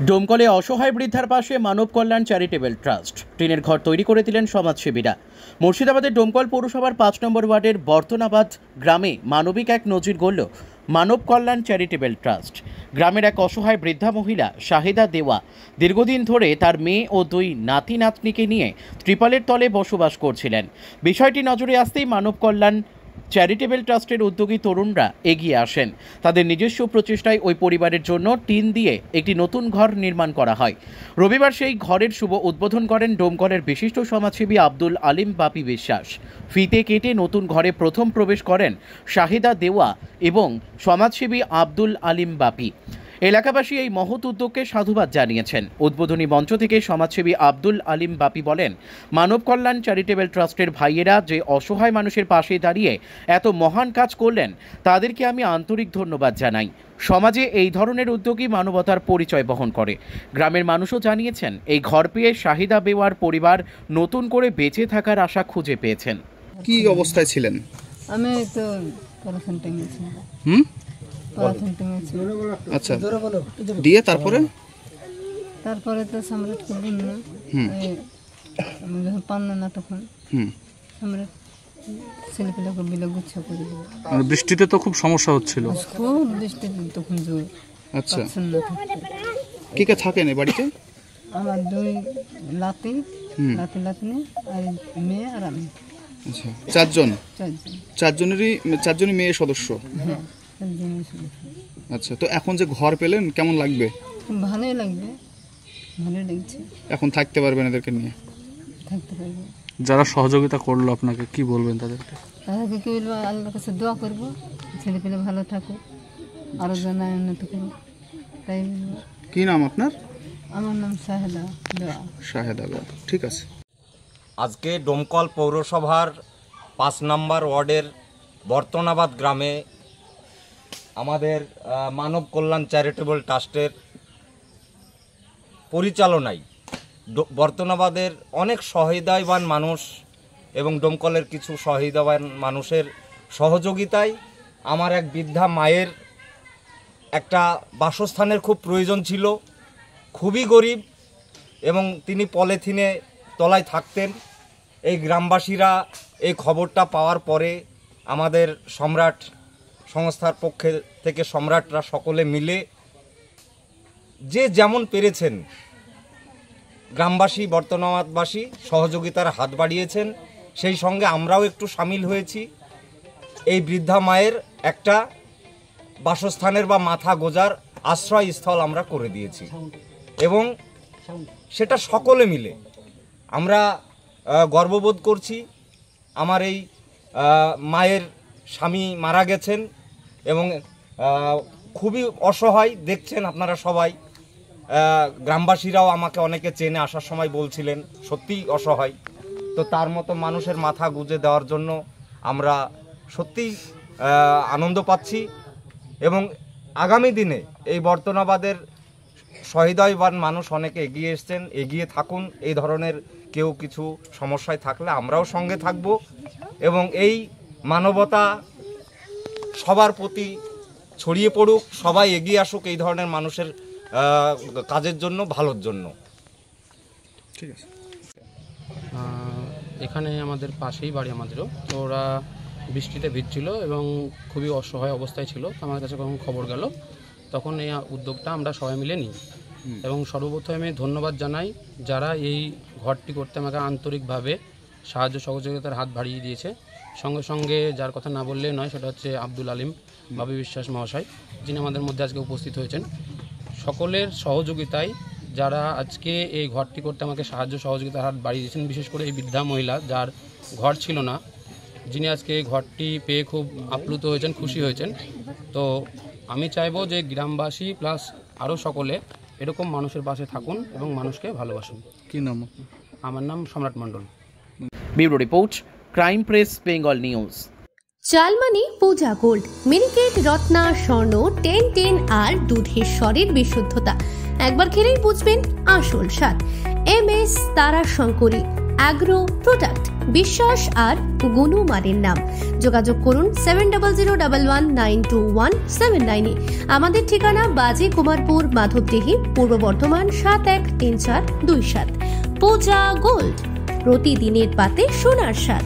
ডোমকলে অসহায় বৃদ্ধার পাশে মানব কল্যাণ চ্যারিটেবল ট্রাস্ট টিনের ঘর তৈরি করে দিলেন সমাজসেবীরা। মুর্শিদাবাদের ডোমকল পৌরসভার ৫ নম্বর ওয়ার্ডের বর্তনাবাদ গ্রামে মানবিক এক নজির গড়ল মানব কল্যাণ চ্যারিটেবল ট্রাস্ট। গ্রামের এক অসহায় বৃদ্ধা মহিলা শাহিদা দেওয়া দীর্ঘদিন ধরে তার মেয়ে ও 2 নাতি নাতনিকে নিয়ে ত্রিপালের তলে বসবাস করছিলেন। বিষয়টি নজরে আসতেই মানব কল্যাণ চ্যারিটেবল ট্রাস্টের উদ্যোগী তরুণরা এগিয়ে আসেন। তাদের নিজস্ব প্রচেষ্টায় ওই পরিবারের জন্য টিন দিয়ে একটি নতুন ঘর নির্মাণ করা হয়। রবিবার সেই ঘরের শুভ উদ্বোধন করেন ডোমকলের বিশিষ্ট সমাজসেবী আব্দুল আলিম বাপি বিশ্বাস। ফিতে কেটে নতুন ঘরে প্রথম প্রবেশ করেন শাহিদা দেওয়া এবং সমাজসেবী আব্দুল আলিম বাপি। এলাকাবাসী এই মহৎ উদ্যোগকে সাধুবাদ জানিয়েছেন। উদ্বোধনী মঞ্চ থেকে সমাজসেবী আব্দুল আলিম বাপি বলেন, মানব কল্যাণ চ্যারিটেবল ট্রাস্টের ভাইয়েরা যে অসহায় মানুষের পাশে দাঁড়িয়ে এত মহান কাজ করলেন তাদেরকে আমি আন্তরিক ধন্যবাদ জানাই। সমাজে এই ধরনের উদ্যোগই মানবতার পরিচয় বহন করে। গ্রামের মানুষও জানিয়েছেন এই ঘর পেয়ে শাহিদা বেওয়ার পরিবার নতুন করে বেঁচে থাকার আশা খুঁজে পেয়েছেন। কি অবস্থায় ছিলেন? আমি তো পড়াশোনা গেছি। আচ্ছা, দিয়ে তারপরে তো সম্রাট করবেন না, আমি যখন পারলাম না তখন সম্রাট ছেলেপিলাকে বিলে গুচ্ছ করে দিল। বৃষ্টিতে তো খুব সমস্যা হচ্ছিল, খুব বৃষ্টি তখন জোর। আচ্ছা, কে কে থাকেন এই বাড়িতে? আমার 2 নাতি নাতনি আর মেয়ে আর আমি। আচ্ছা, 4জনেরই মেয়ে সদস্য। আচ্ছা, তো এখন যে ঘর পেলেন কেমন লাগবে? ভালোই লাগবে, ভালো লাগছে। এখন থাকতে পারবেন এদেরকে নিয়ে? থাকতে পারবো। যারা সহযোগিতা করলো আপনাকে কি বলবেন তাদেরকে? তাদেরকে কি বলবো, আল্লাহর কাছে দোয়া করবো ছেলে পেলে ভালো থাকুক, আরো যেন উন্নত করুক, তাই বলবো। কি নাম আপনার? আমার নাম শাহেদা দেওয়া। শাহেদা দেওয়া, ঠিক আছে। আজকে ডোমকল পৌরসভার ৫ নম্বর ওয়ার্ডের বর্তনাবাদ গ্রামে আমাদের মানব কল্যাণ চ্যারিটেবল ট্রাস্টের পরিচালনায় বর্তনাবাদের অনেক সহৃদয়বান মানুষ এবং ডোমকলের কিছু সহৃদয়বান মানুষের সহযোগিতায় আমার এক বৃদ্ধা মায়ের একটা বাসস্থানের খুব প্রয়োজন ছিল। খুবই গরিব এবং তিনি পলিথিনে তলায় থাকতেন। এই গ্রামবাসীরা এই খবরটা পাওয়ার পরে আমাদের সম্রাট সংস্থার পক্ষে থেকে সম্রাটরা সকলে মিলে যে যেমন পেরেছেন গ্রামবাসী বর্তমানবাসী সহযোগিতার হাত বাড়িয়েছেন, সেই সঙ্গে আমরাও একটু সামিল হয়েছি। এই বৃদ্ধা মায়ের একটা বাসস্থানের বা মাথা গোজার আশ্রয়স্থল আমরা করে দিয়েছি এবং সেটা সকলে মিলে আমরা গর্ববোধ করছি। আমার এই মায়ের স্বামী মারা গেছেন এবং খুবই অসহায়, দেখছেন আপনারা সবাই। গ্রামবাসীরাও আমাকে অনেকে চেনে, আসার সময় বলছিলেন সত্যিই অসহায়। তো তার মতো মানুষের মাথা গুজে দেওয়ার জন্য আমরা সত্যিই আনন্দ পাচ্ছি এবং আগামী দিনে এই বর্তনাবাদের সহৃদয়বান মানুষ অনেকে এগিয়ে এসছেন, এগিয়ে থাকুন। এই ধরনের কেউ কিছু সমস্যায় থাকলে আমরাও সঙ্গে থাকব এবং এই মানবতা সবার প্রতি ছড়িয়ে পড়ুক, সবাই এগিয়ে আসুক এই ধরনের মানুষের কাজের জন্য, ভালোর জন্য। ঠিক আছে। এখানে আমাদের পাশেই বাড়ি আমাদেরও, তো ওরা বৃষ্টিতে ভিজছিল এবং খুবই অসহায় অবস্থায় ছিল। আমার কাছে যখন খবর গেল তখন এই উদ্যোগটা আমরা সবাই মিলে নিই এবং সর্বপ্রথমে আমি ধন্যবাদ জানাই যারা এই ঘরটি করতে আমাকে আন্তরিকভাবে সাহায্য সহযোগিতার হাত বাড়িয়ে দিয়েছে। সঙ্গে সঙ্গে যার কথা না বললে নয়, সেটা হচ্ছে আব্দুল আলিম বাপি বিশ্বাস মহাশয়, যিনি আমাদের মধ্যে আজকে উপস্থিত হয়েছেন। সকলের সহযোগিতায় যারা আজকে এই ঘরটি করতে আমাকে সাহায্য সহযোগিতার হাত বাড়িয়ে দিয়েছেন, বিশেষ করে এই বৃদ্ধা মহিলা যার ঘর ছিল না, যিনি আজকে এই ঘরটি পেয়ে খুব আপ্লুত হয়েছেন, খুশি হয়েছেন। তো আমি চাইবো যে গ্রামবাসী প্লাস আরও সকলে এরকম মানুষের পাশে থাকুন এবং মানুষকে ভালোবাসুন। কি নাম? আমার নাম Samrat Mondal. Bureau report, crime press, Bengal news. চালমানি পূজা গোল্ড, মিনিকেট, রত্না, স্বর্ণ 10 আর দুধের স্বরের বিশুদ্ধতা। একবার খেলেই বুঝবেন আসল স্বাদ। MS তারা শঙ্করী, অ্যাগ্রো প্রোডাক্ট, বিশ্বাস আর গুণমানের নাম। যোগাযোগ করুন 7001192179 আমাদের ঠিকানা বাজে কুমারপুর, মাধবদেহি, পূর্ব বর্ধমান 713427। পূজা গোল্ড, প্রতিদিনের পাতে সোনার স্বাদ।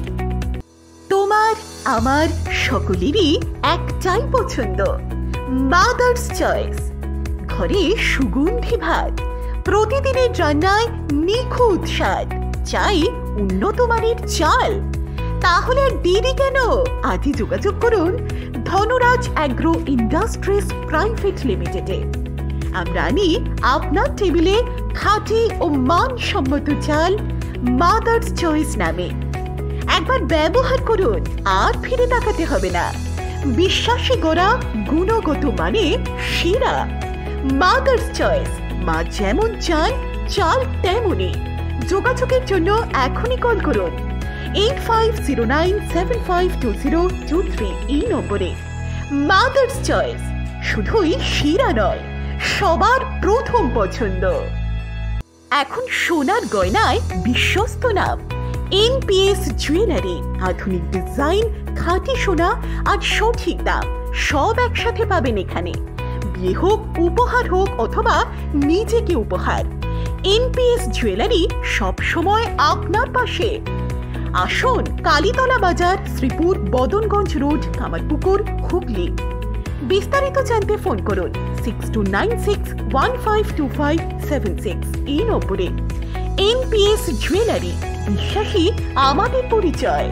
তোমার আমার সকলেরই একটাই পছন্দ, মাদার্স চয়েস। ঘরে সুগন্ধি ভাত, প্রতিদিনের রান্নায় নিখুঁত স্বাদ, চাই উন্নত মানের চাল। তাহলে আর দেরি কেন? আজই যোগাযোগ করুন ধনরাজ অ্যাগ্রো ইন্ডাস্ট্রিজ প্রাইভেট লিমিটেডে। আমরা আনি আপনার টেবিলে খাঁটি ও মানসম্মত চাল মাদার্স চয়েস নামে। একবার ব্যবহার করুন, আর ফিরে তাকাতে হবে না। বিশ্বাসে গড়া, গুণগত মানে সেরা মাদার্স চয়েস। মা যেমন চান, চাল তেমনই। যোগাযোগের জন্য এখনই কল করুন 8509752023 এই নম্বরে। মাদার্স চয়েস শুধুই সেরা নয়, সবার প্রথম পছন্দ। এখন সোনার গয়নায় বিশ্বস্ত নাম এনপিএস জুয়েলারি। আধুনিক ডিজাইন, খাঁটি সোনা আর সঠিক দাম সব একসাথে পাবেন এখানে। বিয়ে হোক, উপহার হোক অথবা নিজেকে উপহার, এনপিএস জুয়েলারি সব সময় আপনার পাশে। আসুন কালীতলা বাজার, শ্রীপুর, বদনগঞ্জ রোড, কামারপুকুর, হুগলি। বিস্তারিত জানতে ফোন করুন 6296152576 এই নম্বরে। এনপিএস জুয়েলারি, বিশ্বাসী আমাদের পরিচয়।